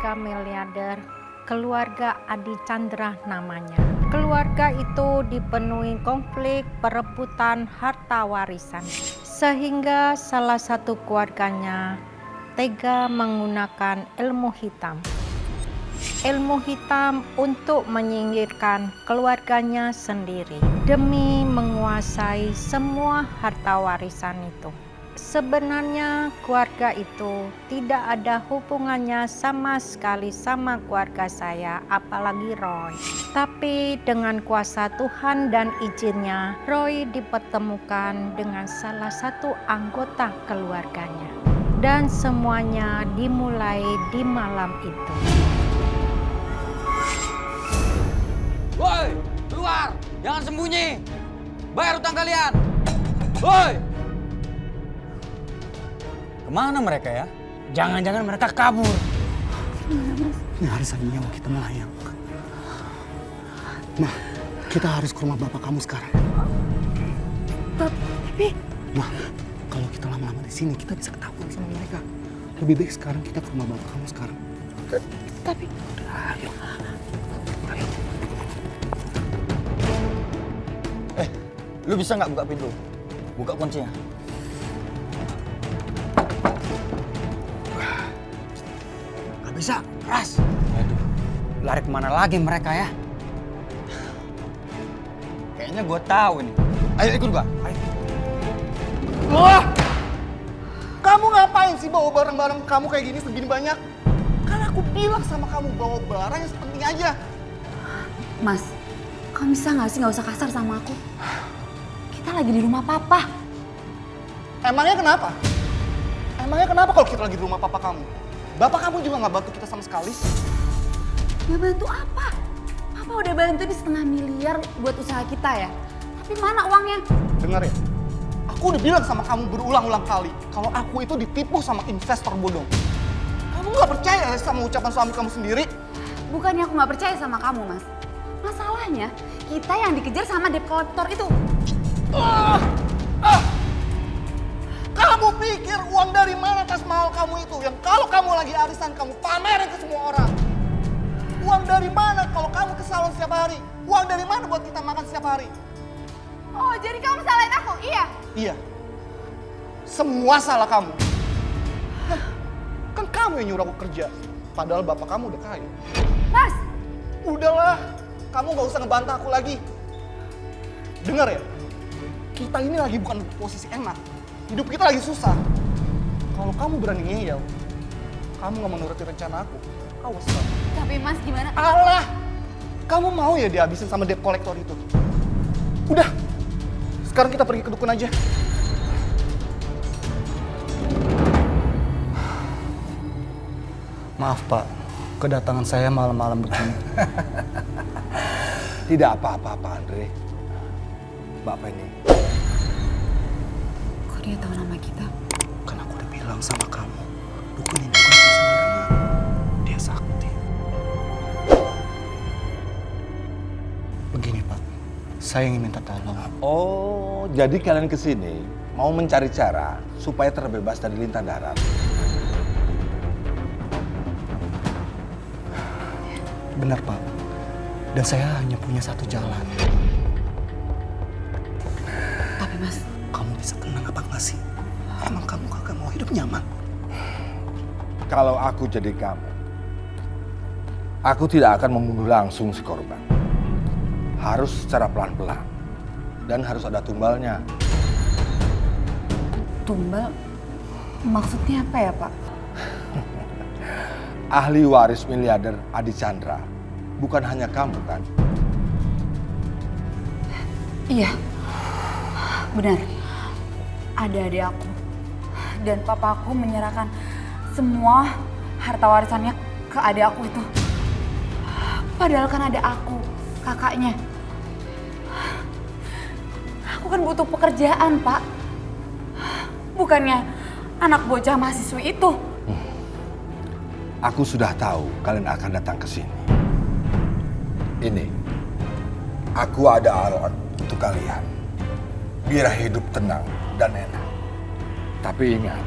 keluarga miliarder, keluarga Adi Chandra namanya. Keluarga itu dipenuhi konflik perebutan harta warisan, sehingga salah satu keluarganya tega menggunakan ilmu hitam. Ilmu hitam untuk menyingkirkan keluarganya sendiri demi menguasai semua harta warisan itu. Sebenarnya keluarga itu tidak ada hubungannya sama sekali sama keluarga saya, apalagi Roy. Tapi dengan kuasa Tuhan dan izinnya, Roy dipertemukan dengan salah satu anggota keluarganya. Dan semuanya dimulai di malam itu. Woi, keluar! Jangan sembunyi! Bayar utang kalian! Woi! Kemana mereka ya? Jangan-jangan mereka kabur. Ini hari saatnya nyawa kita melayang. Nah, kita harus ke rumah bapak kamu sekarang. Tapi... Nah, kalau kita lama-lama di sini, kita bisa ketahuan sama mereka. Lebih baik sekarang kita ke rumah bapak kamu sekarang. Tapi... Udah, ayo. Ayo. Lu bisa nggak buka pintu? Buka kuncinya. Gak bisa, keras. Aduh, lari kemana lagi mereka ya? Kayaknya gue tahu nih. Ayo ikut gua. Ayo. Wah! Kamu ngapain sih bawa barang-barang kamu kayak gini segini banyak? Kan aku bilang sama kamu bawa barang yang sepenting aja. Mas, kamu bisa nggak sih nggak usah kasar sama aku? Kita lagi di rumah papa. Emangnya kenapa? Emangnya kenapa kalau kita lagi di rumah papa kamu? Bapak kamu juga nggak bantu kita sama sekali. Ya bantu apa? Papa udah bantu di 500 miliar buat usaha kita ya. Tapi mana uangnya? Dengar ya, aku udah bilang sama kamu berulang-ulang kali kalau aku itu ditipu sama investor bodong. Kamu nggak percaya sama ucapan suami kamu sendiri? Bukannya aku nggak percaya sama kamu, Mas. Masalahnya kita yang dikejar sama debt collector itu. Kamu pikir uang dari mana tas mahal kamu itu? Yang kalau kamu lagi arisan kamu pamerin ke semua orang. Uang dari mana kalau kamu ke salon setiap hari? Uang dari mana buat kita makan setiap hari? Oh, jadi kamu salahin aku? Iya. Iya. Semua salah kamu. Nah, kan kamu yang nyuruh aku kerja. Padahal bapak kamu udah kaya. Mas! Udahlah, kamu gak usah ngebantah aku lagi. Dengar ya, kita ini lagi bukan di posisi enak. Hidup kita lagi susah. Kalau kamu berani ngeyel, kamu gak menuruti rencana aku, awas kamu. Tapi Mas gimana? Alah, kamu mau ya dihabisin sama debt collector itu? Udah, sekarang kita pergi ke dukun aja. Maaf Pak, kedatangan saya malam-malam begini. Tidak apa-apa, Pak Andre. Mbak Penny. Kok dia tahu nama kita? Kan aku udah bilang sama kamu, dukun ini bukan sembarangan. Dia sakti. Begini Pak, saya ingin minta tolong. Oh, jadi kalian kesini mau mencari cara supaya terbebas dari lintah darat. Benar Pak, dan saya hanya punya satu jalan. Tapi Mas, Kamu bisa tenang apa enggak sih? Emang kamu kagak mau hidup nyaman? Kalau aku jadi kamu, aku tidak akan membunuh langsung si korban. Harus secara pelan-pelan dan harus ada tumbalnya. tumbal maksudnya apa ya Pak? Ahli waris miliarder Adi Chandra, bukan hanya kamu kan? Iya, benar. Ada adik aku. Dan papaku menyerahkan semua harta warisannya ke adik aku itu. Padahal kan ada aku, kakaknya. Aku kan butuh pekerjaan, Pak. Bukannya anak bocah mahasiswi itu. Aku sudah tahu kalian akan datang ke sini. Ini, aku ada alat untuk kalian. Biar hidup tenang dan enak. Tapi ingat,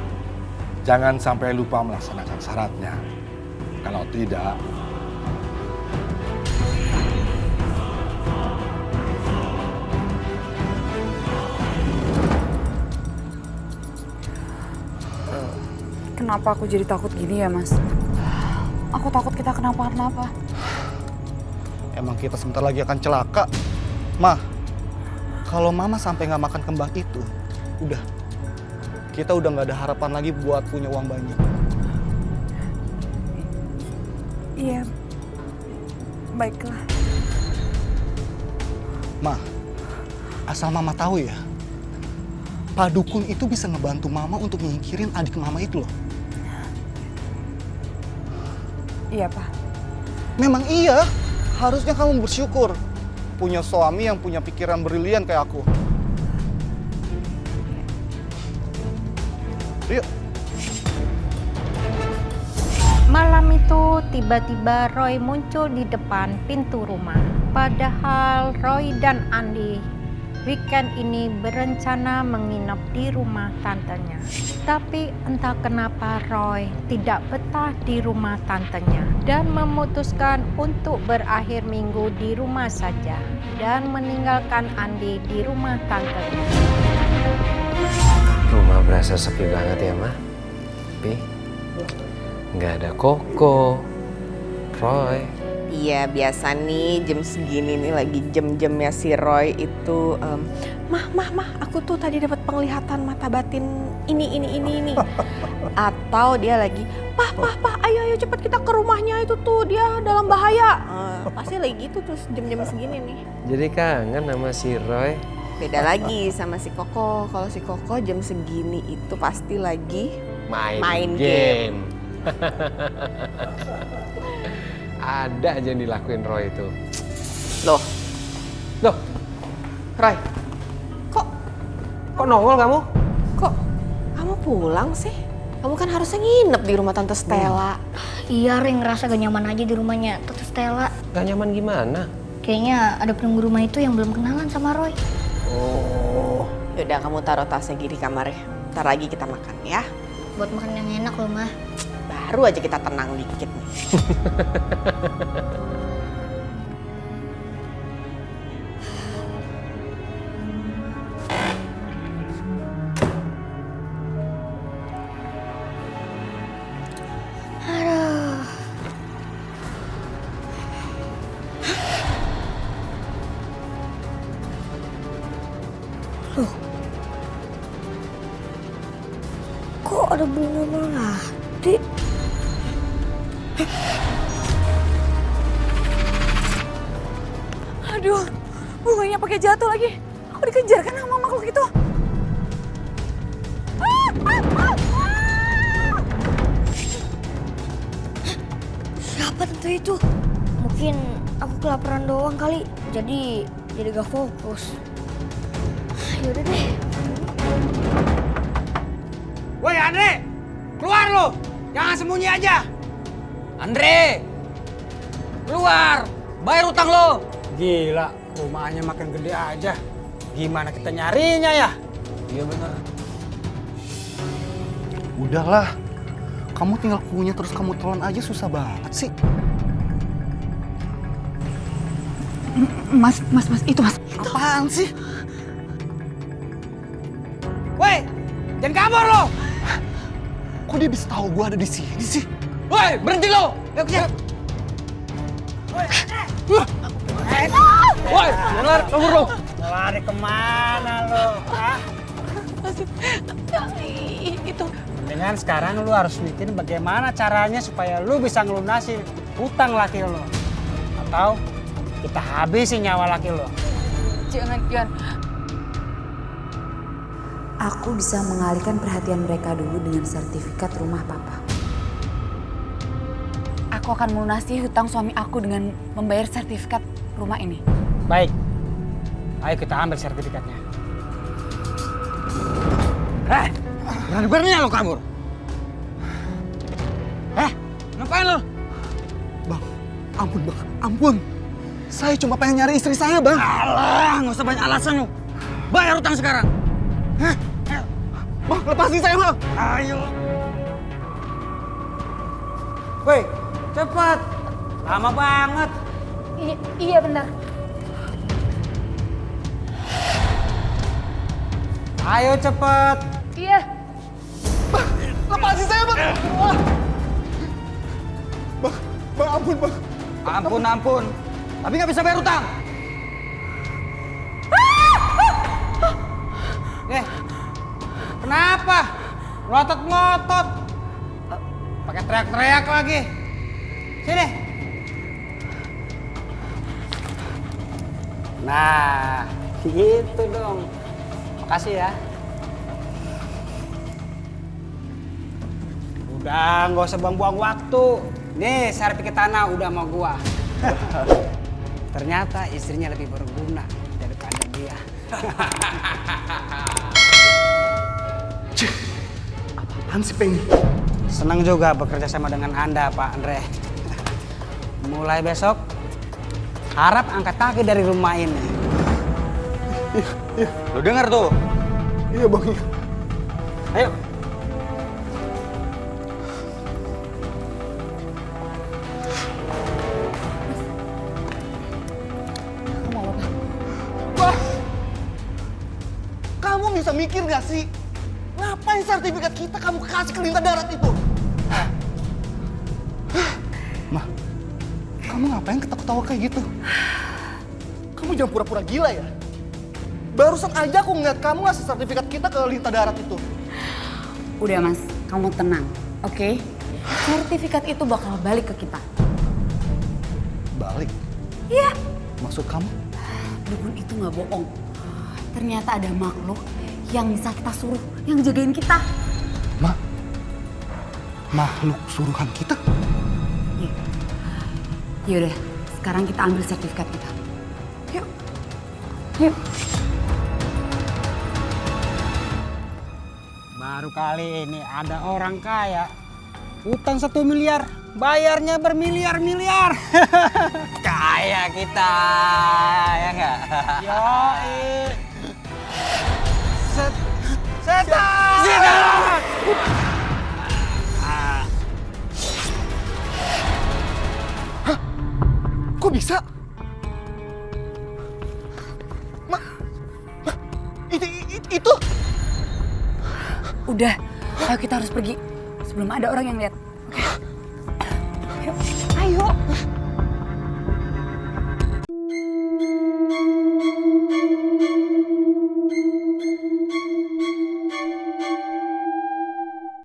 jangan sampai lupa melaksanakan syaratnya. Kalau tidak, Kenapa aku jadi takut gini ya, Mas? Aku takut kita kenapa-kenapa. Emang kita sebentar lagi akan celaka. Ma, kalau Mama sampai nggak makan kembang itu, udah. Kita udah nggak ada harapan lagi buat punya uang banyak. Iya, baiklah. Ma, asal Mama tahu ya, Pak Dukun itu bisa ngebantu Mama untuk nyingkirin adik Mama itu loh. Iya, Pak. Memang iya, harusnya kamu bersyukur punya suami yang punya pikiran brilian kayak aku. Yuk. Malam itu tiba-tiba Roy muncul di depan pintu rumah. Padahal Roy dan Andi weekend ini berencana menginap di rumah tantenya. Tapi entah kenapa Roy tidak betah di rumah tantenya dan memutuskan untuk berakhir minggu di rumah saja dan meninggalkan Andi di rumah tantenya. Rumah berasa sepi banget ya, Ma. Pi, nggak ada Koko, Roy. Iya, biasa nih jam segini nih lagi jam-jamnya si Roy itu Mah, aku tuh tadi dapat penglihatan mata batin ini. Atau dia lagi, Pah, ayo cepet kita ke rumahnya itu tuh, dia dalam bahaya. Pasti lagi gitu terus jam-jam segini nih. Jadi kangen sama si Roy. Beda lagi sama si Koko. Kalau si Koko jam segini itu pasti lagi main game. Ada aja yang dilakuin Roy itu. Loh, Roy. Kok nongol kamu? kok kamu pulang sih? Kamu kan harusnya nginep di rumah Tante Stella. Iya, Ring, ngerasa gak nyaman aja di rumahnya Tante Stella. Gak nyaman gimana? Kayaknya ada penunggu rumah itu yang belum kenalan sama Roy. Oh, Yaudah, kamu taruh tasnya di kamarnya. Ntar lagi kita makan ya. Buat makan yang enak loh, Mah. Baru aja kita tenang dikit nih. Aduh. Loh. Kok ada bunga melati? Aduh, bunganya pakai jatuh lagi. Aku dikejar kan sama makhluk itu. Siapa tentu itu? Mungkin aku kelaparan doang kali. Jadi gak fokus. Yaudah deh. Woi Andre, keluar lo! Jangan sembunyi aja! Andre! Keluar! Bayar utang lo! Gila, rumahnya makin gede aja. Gimana kita nyarinya ya? Iya bener. Udahlah, kamu tinggal kunyah terus kamu telan aja susah banget sih. Mas, itu Mas. Apaan sih? Woi, jangan kabur lo! Kok dia bisa tahu gua ada di sini sih? Woi, berhenti lo! Yuk kejar! Woi, jangan kabur lo! Lari kemana lo? Ah? Itu. Mendingan sekarang lu harus mikirin bagaimana caranya supaya lu bisa ngelunasi hutang laki lo. Atau kita habisin nyawa laki lo. Jangan. Aku bisa mengalihkan perhatian mereka dulu dengan sertifikat rumah papa. Aku akan melunasi hutang suami aku dengan membayar sertifikat rumah ini. Baik, ayo kita ambil sertifikatnya. Berani-beraninya lo kabur! Ngapain lo? Bang, ampun. Saya cuma pengen nyari istri saya, Bang. Alah, nggak usah banyak alasan lo. Bayar utang sekarang. Bang, lepasin saya, Bang. Ayo. Woi, Cepet. Lama banget. Iya benar. Ayo cepet. Iya. Lepasin saya, Bang! Wah. Bang, ampun, Bang. Ampun. Tapi nggak bisa bayar utang. Kenapa? Melotot-melotot. Pakai teriak-teriak lagi. Sini. Nah, gitu dong. Makasih ya. Udah, nggak usah buang-buang waktu. Nih, sertifikat tanah udah mau gua. Ternyata istrinya lebih berguna daripada dia. Apaan sih, Peng? Senang juga bekerja sama dengan Anda, Pak Andre. Mulai besok, harap angkat kaki dari rumah ini. Lo dengar tuh? Iya, Bang. Iya. Ayo. Wah! Kamu bisa mikir gak sih? Ngapain sertifikat kita kamu kasih ke Lintah Darat itu? Ma, kamu ngapain ketawa-ketawa kayak gitu? Kamu jangan pura-pura gila ya? Barusan aja aku ngeliat kamu ngasih sertifikat kita ke Lintah Darat itu. Udah Mas, kamu tenang, oke? Sertifikat itu bakal balik ke kita. Balik? Iya. Maksud kamu? Dukun itu nggak bohong. Ternyata ada makhluk yang bisa kita suruh, yang jagain kita. Ma, makhluk suruhan kita? Iya. Yaudah, sekarang kita ambil sertifikat kita. Yuk. Yuk. Baru kali ini ada orang kaya, utang 1 miliar, bayarnya bermiliar-miliar. Kaya kita, ya nggak? Yoi. Setan! Setan! Kok bisa? Itu? Udah, ayo kita harus pergi sebelum ada orang yang lihat. Oke. Ayo. Ayo.